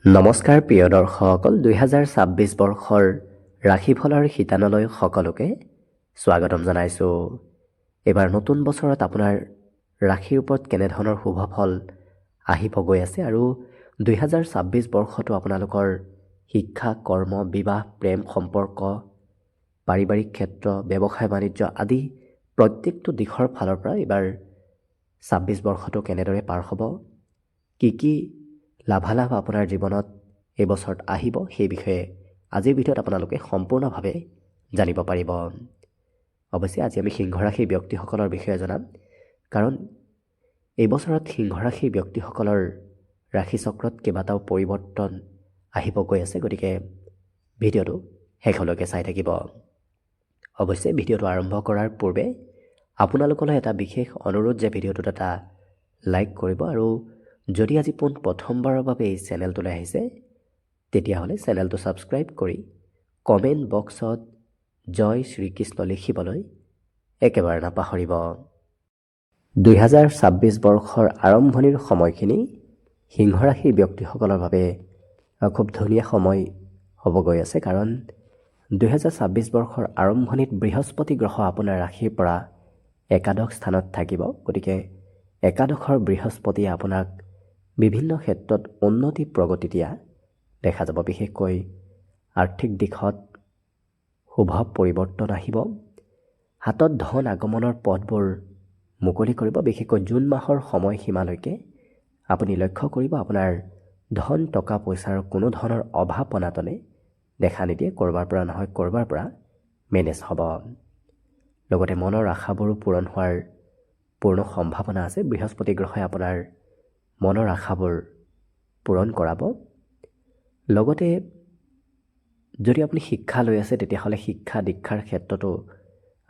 নমস্কাৰ প্ৰিয় দৰ্শকসকল, 2026 বৰ্ষৰ ৰাশিফলৰ শিতানলৈ সকলোকে স্বাগতম জনাইছোঁ। এইবাৰ নতুন বছৰত আপোনাৰ ৰাশিৰ ওপৰত কেনেধৰণৰ শুভ ফল আহিব গৈ আছে আৰু 2026 বৰ্ষটো আপোনালোকৰ শিক্ষা, কৰ্ম, বিবাহ, প্ৰেম, সম্পৰ্ক, পাৰিবাৰিক ক্ষেত্ৰ, ব্যৱসায় বাণিজ্য আদি প্ৰত্যেকটো দিশৰ ফালৰ পৰা এইবাৰ 26 বৰ্ষটো কেনেদৰে পাৰ হ'ব, কি লাভালাভ আপোনাৰ জীৱনত এই বছৰত আহিব, সেই বিষয়ে আজিৰ ভিডিঅ'ত আপোনালোকে সম্পূৰ্ণভাৱে জানিব পাৰিব। অৱশ্যে আজি আমি সিংহ ৰাশিৰ ব্যক্তিসকলৰ বিষয়ে জনাম, কাৰণ এই বছৰত সিংহ ৰাশিৰ ব্যক্তিসকলৰ ৰাশিচক্ৰত কেইবাটাও পৰিৱৰ্তন আহিব গৈ আছে। গতিকে ভিডিঅ'টো শেষলৈকে চাই থাকিব। অৱশ্যে ভিডিঅ'টো আৰম্ভ কৰাৰ পূৰ্বে আপোনালোকলৈ এটা বিশেষ অনুৰোধ যে ভিডিঅ'টোত এটা লাইক কৰিব আৰু যদি আজি প্ৰথমবাৰৰ বাবে এই চেনেলটোলৈ আহিছে তেতিয়াহ'লে চেনেলটো ছাবস্ক্ৰাইব কৰি কমেণ্ট বক্সত জয় শ্ৰীকৃষ্ণ লিখিবলৈ একেবাৰে নাপাহৰিব। 2026 বৰ্ষৰ আৰম্ভণিৰ সময়খিনি সিংহ ৰাশিৰ ব্যক্তিসকলৰ বাবে খুব ধুনীয়া সময় হ'ব গৈ আছে, কাৰণ 2026 বৰ্ষৰ আৰম্ভণিত বৃহস্পতি গ্ৰহ আপোনাৰ ৰাশিৰ পৰা একাদশ স্থানত থাকিব। গতিকে একাদশৰ বৃহস্পতিয়ে আপোনাক বিভিন্ন ক্ষেত্ৰত উন্নতি প্ৰগতি দিয়া দেখা যাব। বিশেষকৈ আৰ্থিক দিশত শুভ পৰিৱৰ্তন আহিব। হাতত ধন আগমনৰ পথবোৰ মুকলি কৰিব। বিশেষকৈ জুন মাহৰ সময়সীমালৈকে আপুনি লক্ষ্য কৰিব আপোনাৰ ধন টকা পইচাৰ কোনো ধৰণৰ অভাৱ অনাটনে দেখা নিদিয়ে। ক'ৰবাৰ পৰা নহয় ক'ৰবাৰ পৰা মেনেজ হ'ব। লগতে মনৰ আশাবোৰো পূৰণ হোৱাৰ পূৰ্ণ সম্ভাৱনা আছে। বৃহস্পতি গ্ৰহে আপোনাৰ মনৰ আশাবোৰ পূৰণ কৰাব। লগতে যদি আপুনি শিক্ষা লৈ আছে তেতিয়াহ'লে শিক্ষা দীক্ষাৰ ক্ষেত্ৰতো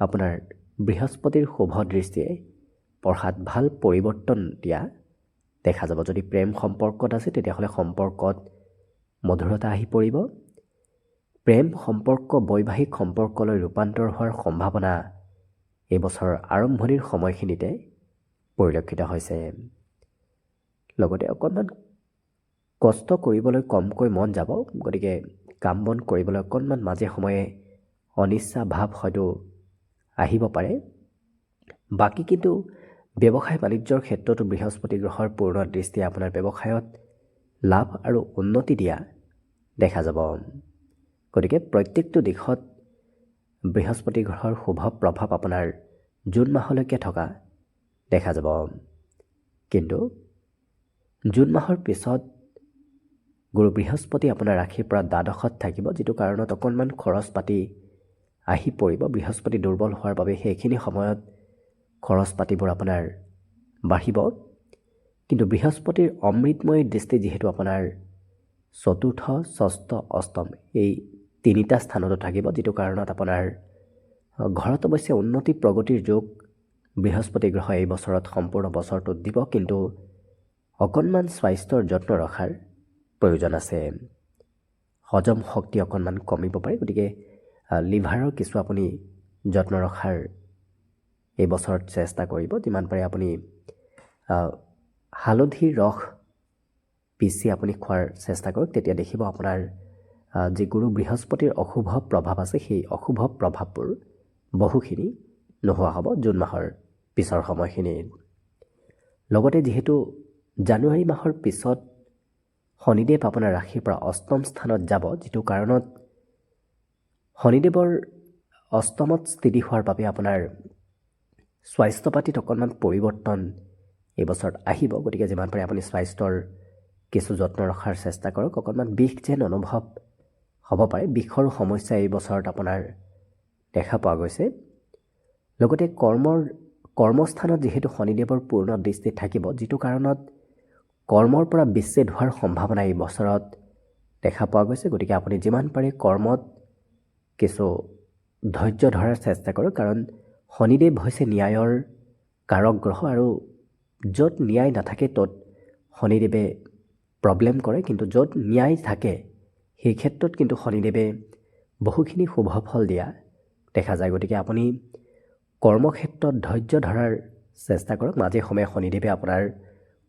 আপোনাৰ বৃহস্পতিৰ শুভ দৃষ্টিয়ে পঢ়াত ভাল পৰিৱৰ্তন দিয়া দেখা যাব। যদি প্ৰেম সম্পৰ্কত আছে তেতিয়াহ'লে সম্পৰ্কত মধুৰতা আহি পৰিব। প্ৰেম সম্পৰ্ক বৈবাহিক সম্পৰ্কলৈ ৰূপান্তৰ হোৱাৰ সম্ভাৱনা এই বছৰৰ আৰম্ভণিৰ সময়খিনিতে পৰিলক্ষিত হৈছে। লগতে অকণমান কষ্ট কৰিবলৈ কমকৈ মন যাব। গতিকে কাম বন কৰিবলৈ অকণমান মাজে সময়ে অনিচ্ছা ভাৱ হয়তো আহিব পাৰে। বাকী কিন্তু ব্যৱসায় বাণিজ্যৰ ক্ষেত্ৰতো বৃহস্পতি গ্ৰহৰ পূৰ্ণ দৃষ্টিয়ে আপোনাৰ ব্যৱসায়ত লাভ আৰু উন্নতি দিয়া দেখা যাব। গতিকে প্ৰত্যেকটো দিশত বৃহস্পতি গ্ৰহৰ শুভ প্ৰভাৱ আপোনাৰ জুন মাহলৈকে থকা দেখা যাব। কিন্তু জুন মাহৰ পিছত গুৰু বৃহস্পতি আপোনাৰ ৰাশিৰ পৰা দ্বাদশত থাকিব, যিটো কাৰণত অকণমান খৰচ পাতি আহি পৰিব। বৃহস্পতি দুৰ্বল হোৱাৰ বাবে সেইখিনি সময়ত খৰচ পাতিবোৰ আপোনাৰ বাঢ়িব। কিন্তু বৃহস্পতিৰ অমৃতময় দৃষ্টি যিহেতু আপোনাৰ চতুৰ্থ, ষষ্ঠ, অষ্টম এই তিনিটা স্থানতো থাকিব, যিটো কাৰণত আপোনাৰ ঘৰত অৱশ্যে উন্নতি প্ৰগতিৰ যোগ বৃহস্পতি গ্ৰহ এই বছৰত সম্পূৰ্ণ বছৰটোত দিব। কিন্তু অকণমান স্বাস্থ্যৰ যত্ন ৰখাৰ প্ৰয়োজন আছে। হজম শক্তি অকণমান কমিব পাৰে। গতিকে লিভাৰৰ কিছু আপুনি যত্ন ৰখাৰ এই বছৰত চেষ্টা কৰিব। যিমান পাৰে আপুনি হালধিৰ ৰস পিচি আপুনি খোৱাৰ চেষ্টা কৰক। তেতিয়া দেখিব আপোনাৰ যি গুৰু বৃহস্পতিৰ অশুভ প্ৰভাৱ আছে সেই অশুভ প্ৰভাৱবোৰ বহুখিনি নোহোৱা হ'ব জুন মাহৰ পিছৰ সময়খিনিত। লগতে যিহেতু জানুৱাৰী মাহৰ পিছত শনিদেৱ আপোনাৰ ৰাশিৰ পৰা অষ্টম স্থানত যাব, যিটো কাৰণত শনিদেৱৰ অষ্টমত স্থিতি হোৱাৰ বাবে আপোনাৰ স্বাস্থ্য পাতিত অকণমান পৰিৱৰ্তন এই বছৰত আহিব। গতিকে যিমান পাৰে আপুনি স্বাস্থ্যৰ কিছু যত্ন ৰখাৰ চেষ্টা কৰক। অকণমান বিষ যেন অনুভৱ হ'ব পাৰে। বিষৰ সমস্যা এই বছৰত আপোনাৰ দেখা পোৱা গৈছে। লগতে কৰ্মস্থানত যিহেতু শনিদেৱৰ পূৰ্ণ দৃষ্টি থাকিব, যিটো কাৰণত কৰ্মৰ পৰা বিচ্ছেদ হোৱাৰ সম্ভাৱনা এই বছৰত দেখা পোৱা গৈছে। গতিকে আপুনি যিমান পাৰে কৰ্মত কিছু ধৈৰ্য ধৰাৰ চেষ্টা কৰক, কাৰণ শনিদেৱ হৈছে ন্যায়ৰ কাৰক গ্ৰহ আৰু য'ত ন্যায় নাথাকে ত'ত শনিদেৱে প্ৰব্লেম কৰে। কিন্তু য'ত ন্যায় থাকে সেই ক্ষেত্ৰত কিন্তু শনিদেৱে বহুখিনি শুভ ফল দিয়া দেখা যায়। গতিকে আপুনি কৰ্মক্ষেত্ৰত ধৈৰ্য ধৰাৰ চেষ্টা কৰক। মাজে সময়ে শনিদেৱে আপোনাৰ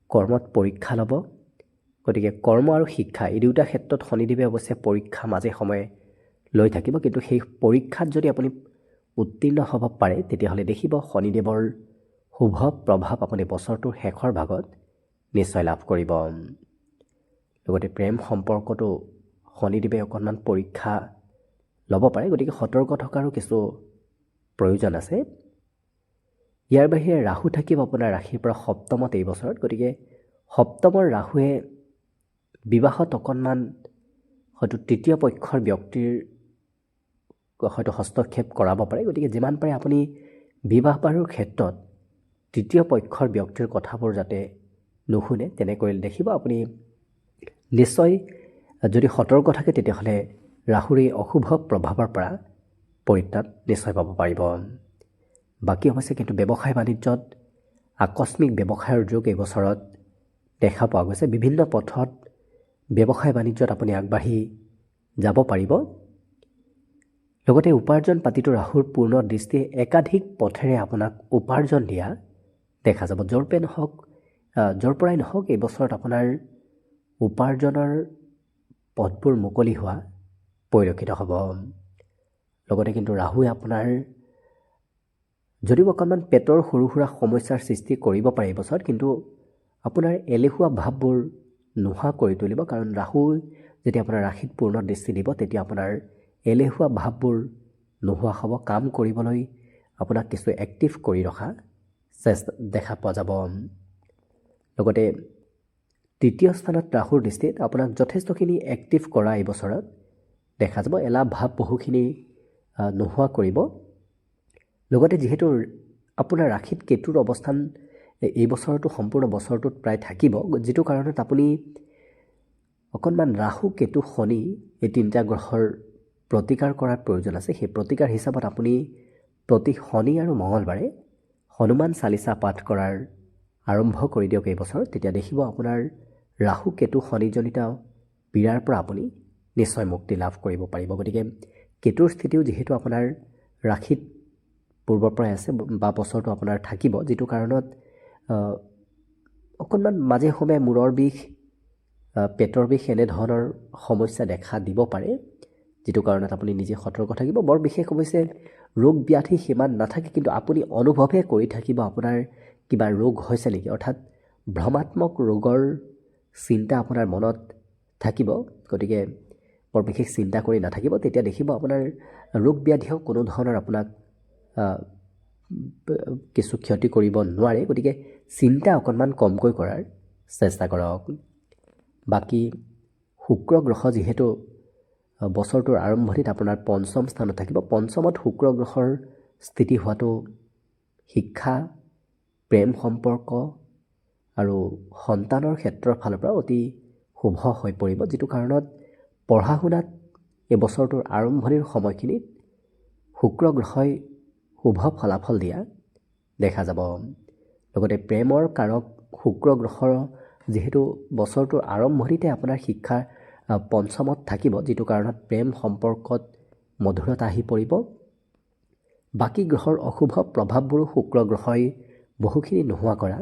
কৰ্মত পৰীক্ষা ল'ব। গতিকে কৰ্ম আৰু শিক্ষা এই দুয়োটা ক্ষেত্ৰত শনিদেৱে অৱশ্যে পৰীক্ষা মাজে সময়ে লৈ থাকিব, কিন্তু সেই পৰীক্ষাত যদি আপুনি উত্তীৰ্ণ হ'ব পাৰে তেতিয়াহ'লে দেখিব শনিদেৱৰ শুভ প্ৰভাৱ আপুনি বছৰটোৰ শেষৰ ভাগত নিশ্চয় লাভ কৰিব। লগতে প্ৰেম সম্পৰ্কটো শনিদেৱে অকণমান পৰীক্ষা ল'ব পাৰে, গতিকে সতৰ্ক থকাৰো কিছু প্ৰয়োজন আছে। ইয়াৰ বাহিৰে ৰাহু থাকিব আপোনাৰ ৰাশিৰ পৰা সপ্তমত এই বছৰত, গতিকে সপ্তমৰ ৰাহুৱে বিবাহত অকণমান হয়তো তৃতীয় পক্ষৰ ব্যক্তিৰ হয়তো হস্তক্ষেপ কৰাব পাৰে। গতিকে যিমান পাৰে আপুনি বিবাহ বাৰুৰ ক্ষেত্ৰত তৃতীয় পক্ষৰ ব্যক্তিৰ কথাবোৰ যাতে নুশুনে, তেনেকৈ দেখিব আপুনি নিশ্চয় যদি সতৰ্ক থাকে তেতিয়াহ'লে ৰাহুৰ এই অশুভ প্ৰভাৱৰ পৰা পৰিত্ৰাণ নিশ্চয় পাব পাৰিব। বাকী অৱশ্যে কিন্তু ব্যৱসায় বাণিজ্যত আকস্মিক ব্যৱসায়ৰ যোগ এই বছৰত দেখা পোৱা গৈছে। বিভিন্ন পথত ব্যৱসায় বাণিজ্যত আপুনি আগবাঢ়ি যাব পাৰিব। লগতে উপাৰ্জন পাতিটো ৰাহুৰ পূৰ্ণ দৃষ্টিয়ে একাধিক পথেৰে আপোনাক উপাৰ্জন দিয়া দেখা যাব। য'ৰ পৰাই নহওক এই বছৰত আপোনাৰ উপাৰ্জনৰ পথবোৰ মুকলি হোৱা পৰিলক্ষিত হ'ব। লগতে কিন্তু ৰাহুৱে আপোনাৰ যদিও অকণমান পেটৰ সৰু সুৰা সমস্যাৰ সৃষ্টি কৰিব পাৰে এই বছৰত, কিন্তু আপোনাৰ এলেহুৱা ভাৱবোৰ নোহোৱা কৰি তুলিব। কাৰণ ৰাহু যেতিয়া আপোনাৰ ৰাশিত পূৰ্ণ দৃষ্টি দিব তেতিয়া আপোনাৰ এলেহুৱা ভাৱবোৰ নোহোৱা হ'ব। কাম কৰিবলৈ আপোনাক কিছু এক্টিভ কৰি ৰখা চেষ্টা দেখা পোৱা যাব। লগতে তৃতীয় স্থানত ৰাহুৰ দৃষ্টিত আপোনাক যথেষ্টখিনি এক্টিভ কৰা এই বছৰত দেখা যাব। এলাহ ভাৱ বহুখিনি নোহোৱা কৰিব। লগতে যিহেতু আপোনাৰ ৰাশিত কেতুৰ অৱস্থান এই বছৰটো সম্পূৰ্ণ বছৰটোত প্ৰায় থাকিব, যিটো কাৰণত আপুনি অকণমান ৰাহু কেতু শনি এই তিনিটা গ্ৰহৰ প্ৰতিকাৰ কৰাৰ প্ৰয়োজন আছে। সেই প্ৰতিকাৰ হিচাপত আপুনি প্ৰতি শনি আৰু মঙলবাৰে হনুমান চালিচা পাঠ কৰাৰ আৰম্ভ কৰি দিয়ক এই বছৰত। তেতিয়া দেখিব আপোনাৰ ৰাহু কেতু শনিজনিত পীড়াৰ পৰা আপুনি নিশ্চয় মুক্তি লাভ কৰিব পাৰিব। গতিকে কেতুৰ স্থিতিও যিহেতু আপোনাৰ ৰাশিত পূৰ্বৰ পৰাই আছে বা বছৰটো আপোনাৰ থাকিব, যিটো কাৰণত অকণমান মাজে সময়ে মূৰৰ বিষ, পেটৰ বিষ এনেধৰণৰ সমস্যা দেখা দিব পাৰে, যিটো কাৰণত আপুনি নিজে সতৰ্ক থাকিব। বৰ বিশেষ অৱশ্যে ৰোগ ব্যাধি সিমান নাথাকে, কিন্তু আপুনি অনুভৱহে কৰি থাকিব আপোনাৰ কিবা ৰোগ হৈছে নেকি, অৰ্থাৎ ভ্ৰমাত্মক ৰোগৰ চিন্তা আপোনাৰ মনত থাকিব। গতিকে বৰ বিশেষ চিন্তা কৰি নাথাকিব, তেতিয়া দেখিব আপোনাৰ ৰোগ ব্যাধিও কোনো ধৰণৰ আপোনাক কিছু ক্ষতি কৰিব নোৱাৰে। গতিকে চিন্তা অকণমান কমকৈ কৰাৰ চেষ্টা কৰক। বাকী শুক্ৰ গ্ৰহ যিহেতু বছৰটোৰ আৰম্ভণিত আপোনাৰ পঞ্চম স্থানত থাকিব, পঞ্চমত শুক্ৰ গ্ৰহৰ স্থিতি হোৱাটো শিক্ষা, প্ৰেম সম্পৰ্ক আৰু সন্তানৰ ক্ষেত্ৰৰ ফালৰ পৰা অতি শুভ হৈ পৰিব, যিটো কাৰণত পঢ়া শুনাত এই বছৰটোৰ আৰম্ভণিৰ সময়খিনিত শুক্ৰ গ্ৰহই শুভ ফলাফল দিয়া দেখা যাব। লগতে প্ৰেমৰ কাৰক শুক্ৰ গ্ৰহৰ যিহেতু বছৰটোৰ আৰম্ভণিতে আপোনাৰ শিক্ষা পঞ্চমত থাকিব, যিটো কাৰণত প্ৰেম সম্পৰ্কত মধুৰতা আহি পৰিব। বাকী গ্ৰহৰ অশুভ প্ৰভাৱবোৰো শুক্ৰ গ্ৰহই বহুখিনি নোহোৱা কৰা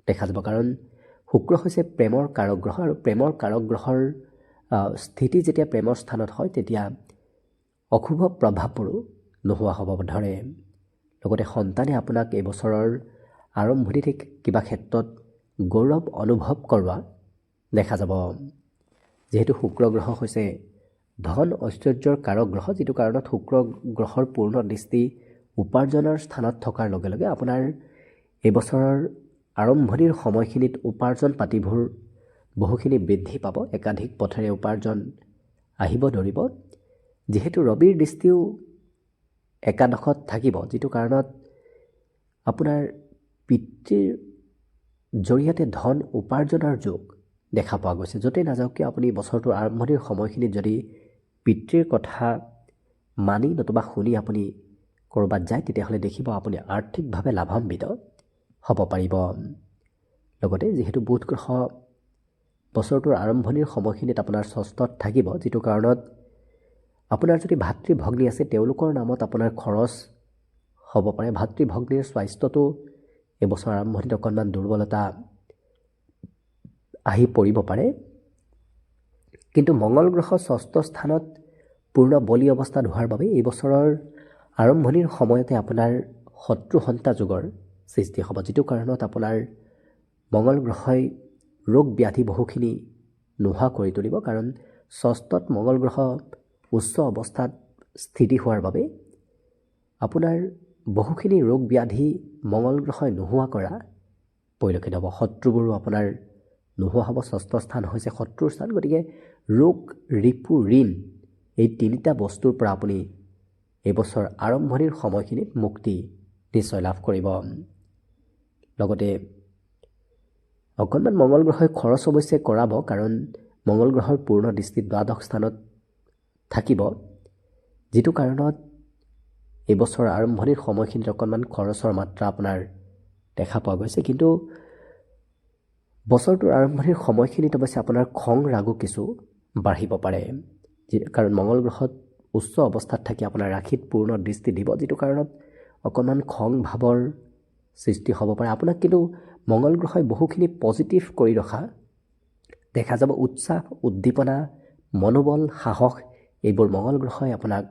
দেখা যাব। কাৰণ শুক্ৰ হৈছে প্ৰেমৰ কাৰক গ্ৰহ, আৰু প্ৰেমৰ কাৰক গ্ৰহৰ স্থিতি যেতিয়া প্ৰেমৰ স্থানত হয় তেতিয়া অশুভ প্ৰভাৱবোৰো নোহোৱা হ'ব ধৰে। লগতে সন্তানে আপোনাক এই বছৰৰ আৰম্ভণিতে কিবা ক্ষেত্ৰত গৌৰৱ অনুভৱ কৰোৱা দেখা যাব। যিহেতু শুক্ৰ গ্ৰহ হৈছে ধন ঐশ্বৰ্যৰ কাৰক গ্ৰহ, যিটো কাৰণত শুক্ৰ গ্ৰহৰ পূৰ্ণ দৃষ্টি উপাৰ্জনৰ স্থানত থকাৰ লগে লগে আপোনাৰ এই বছৰৰ আৰম্ভণিৰ সময়খিনিত উপাৰ্জন পাতিবোৰ বহুখিনি বৃদ্ধি পাব। একাধিক পথেৰে উপাৰ্জন আহিব ধৰিব। যিহেতু ৰবিৰ দৃষ্টিও একাদশত থাকিব, যিটো কাৰণত আপোনাৰ পিতৃৰ জৰিয়তে ধন উপাৰ্জনৰ যোগ দেখা পোৱা গৈছে। য'তেই নাযাওক কিয় আপুনি বছৰটোৰ আৰম্ভণিৰ সময়খিনিত যদি পিতৃৰ কথা মানি নতুবা শুনি আপুনি ক'ৰবাত যায়, তেতিয়াহ'লে দেখিব আপুনি আৰ্থিকভাৱে লাভান্বিত হ'ব পাৰিব। লগতে যিহেতু বুধ গ্ৰহ বছৰটোৰ আৰম্ভণিৰ সময়খিনিত আপোনাৰ ষষ্ঠত থাকিব, যিটো কাৰণত আপোনাৰ যদি ভাতৃ ভগ্নী আছে তেওঁলোকৰ নামত আপোনাৰ খৰচ হ'ব পাৰে। ভাতৃ ভগ্নীৰ স্বাস্থ্যটো এইবছৰ আৰম্ভণিত অকণমান দুৰ্বলতা আহি পৰিব পাৰে। কিন্তু মঙ্গল গ্ৰহ ষষ্ঠ স্থানত পূৰ্ণ বলি অৱস্থাত হোৱাৰ বাবে এই বছৰৰ আৰম্ভণিৰ সময়তে আপোনাৰ শত্ৰু সন্তা যোগৰ সৃষ্টি হ'ব, যিটো কাৰণত আপোনাৰ মঙ্গল গ্ৰহই ৰোগ ব্যাধি বহুখিনি নোহোৱা কৰি তুলিব। কাৰণ ষষ্ঠত মঙ্গল গ্ৰহ উচ্চ অৱস্থাত স্থিতি হোৱাৰ বাবে আপোনাৰ বহুখিনি ৰোগ ব্যাধি মঙ্গল গ্ৰহই নোহোৱা কৰা পৰিলক্ষিত হ'ব। শত্ৰুবোৰো আপোনাৰ নোহোৱা হ'ব। ষষ্ঠ স্থান হৈছে শত্ৰুৰ স্থান। গতিকে ৰোগ, ৰিপু, ঋণ এই তিনিটা বস্তুৰ পৰা আপুনি এইবছৰ আৰম্ভণিৰ সময়খিনিত মুক্তি নিশ্চয় লাভ কৰিব। লগতে অকণমান মঙ্গল গ্ৰহই খৰচ অৱশ্যে কৰাব, কাৰণ মঙ্গল গ্ৰহৰ পূৰ্ণ দৃষ্টি দ্বাদশ স্থানত থাকিব, যিটো কাৰণত এইবছৰ আৰম্ভণিৰ সময়খিনিত অকণমান খৰচৰ মাত্ৰা আপোনাৰ দেখা পোৱা গৈছে। কিন্তু বছৰটোৰ আৰম্ভণিৰ সময়খিনিত অৱশ্যে আপোনাৰ খং ৰাগো কিছু বাঢ়িব পাৰে, কাৰণ মঙ্গল গ্ৰহত উচ্চ অৱস্থাত থাকি আপোনাৰ ৰাশিত পূৰ্ণ দৃষ্টি দিব, যিটো কাৰণত অকণমান খং ভাৱৰ সৃষ্টি হ'ব পাৰে আপোনাক। কিন্তু মঙ্গল গ্ৰহই বহুখিনি পজিটিভ কৰি ৰখা দেখা যাব। উৎসাহ, উদ্দীপনা, মনোবল, সাহস এইবোৰ মঙ্গল গ্ৰহই আপোনাক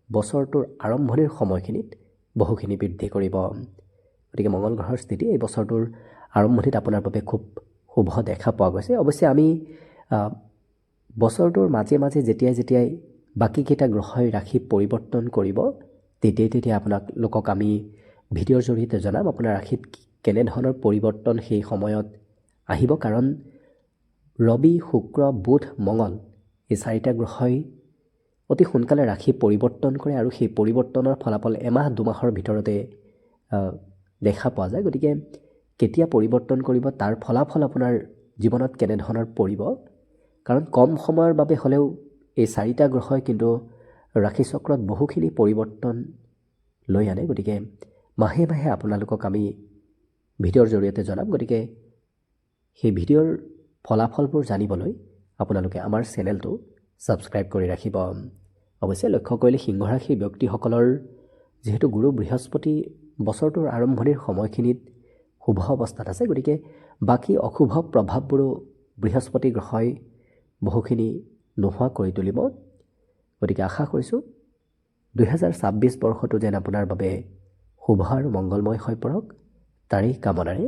বছৰটোৰ আৰম্ভণিৰ সময়খিনিত বহুখিনি বৃদ্ধি কৰিব। গতিকে মঙ্গল গ্ৰহৰ স্থিতি এই বছৰটোৰ আৰম্ভণিত আপোনাৰ বাবে খুব শুভ দেখা পোৱা গৈছে। অৱশ্যে আমি বছৰটোৰ মাজে মাজে যেতিয়াই বাকীকেইটা গ্ৰহই ৰাশি পৰিৱৰ্তন কৰিব, তেতিয়াই আপোনালোকক আমি ভিডিঅ'ৰ জৰিয়তে জনাম আপোনাৰ ৰাশিত কেনেধৰণৰ পৰিৱৰ্তন সেই সময়ত আহিব। কাৰণ ৰবি, শুক্ৰ, বুধ, মঙ্গল এই চাৰিটা গ্ৰহই অতি সোনকালে ৰাশি পৰিৱৰ্তন কৰে আৰু সেই পৰিৱৰ্তনৰ ফলাফল এমাহ দুমাহৰ ভিতৰতে দেখা পোৱা যায়। গতিকে কেতিয়া পৰিৱৰ্তন কৰিব, তাৰ ফলাফল আপোনাৰ জীৱনত কেনেধৰণৰ পৰিব, কাৰণ কম সময়ৰ বাবে হ'লেও এই চাৰিটা গ্ৰহই কিন্তু ৰাশিচক্ৰত বহুখিনি পৰিৱৰ্তন লৈ আনে। গতিকে মাহে মাহে আপোনালোকক আমি ভিডিঅ'ৰ জৰিয়তে জনাম। গতিকে সেই ভিডিঅ'ৰ ফলাফলবোৰ জানিবলৈ আপোনালোকে আমাৰ চেনেলটো ছাবস্ক্ৰাইব কৰি ৰাখিব। অৱশ্যে লক্ষ্য কৰিলে সিংহ ৰাশিৰ ব্যক্তিসকলৰ যিহেতু গুৰু বৃহস্পতি বছৰটোৰ আৰম্ভণিৰ সময়খিনিত শুভ অৱস্থাত আছে, গতিকে বাকী অশুভ প্ৰভাৱবোৰো বৃহস্পতি গ্ৰহই বহুখিনি নোহোৱা কৰি তুলিব। গতিকে আশা কৰিছোঁ 2026 বৰ্ষটো যেন আপোনাৰ বাবে শুভ আৰু মংগলময় হৈ পৰক, তাৰেই কামনাৰে